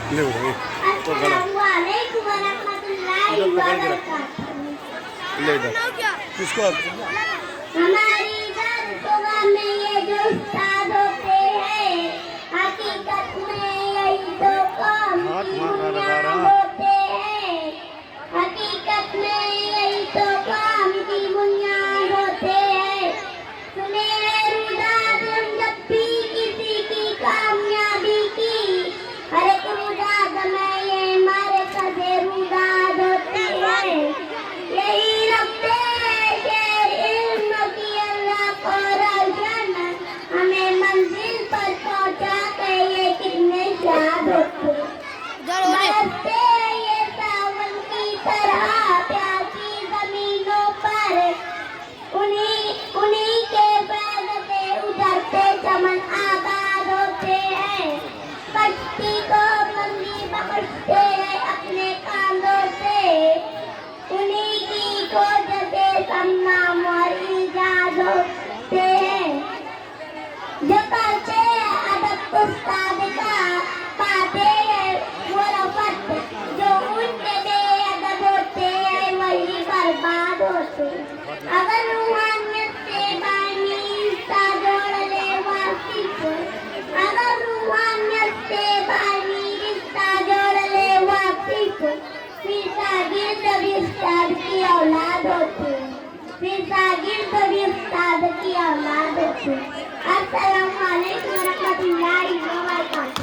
ले उधर तो गला अस्सलामुअलैकुम वरहमतुल्लाहि इधर पकड़ के रख वबरकातुहू। ले इधर किसको हमारी दरसगाह में ये जो उस्ताद होते हैं, हकीकत में यही तो कौम हाथ की मार रहा बुनियाद रहा होते हैं। हकीकत में यही तो कौम की बुनियाद होते हैं। सुने हैं रुदाद हम जब भी किसी की कामयाबी की, हर एक रुदाद में ये हमारे सदे रुदाद होते हैं। यही रखते हैं शेर इल्म की अल्लाह को रोशन, हमें मंजिल पर पहुंचा के ये कितने शाद होते हैं। बरसते हैं ये सावन की तरह प्यासी जमीनों पर, उन्हीं के फैज़ से उजड़ते चमन आबाद होते हैं। कश्ती को मंदी बख्शते हैं अपने कांधों से, उन्हीं की खोज से सम्मान और इजाद होते हैं। जो करते हैं अदब उस्ताद का, पाते हैं वो रफ़त, जो उनके बेअदब होते हैं वही बर्बाद होते हैं। अगर रूहानियत से बानी रिश्ता जोड़ ले वासी को, अगर रूहानियत से बानी रिश्ता जोड़ ले वासी को, फिर शागिर्द भी उस्ताद की औलाद होती है, फिर शागिर्द भी उस्ताद की औलाद होती है। अस्सलामु अलैकुम वरहमतुल्लाहि व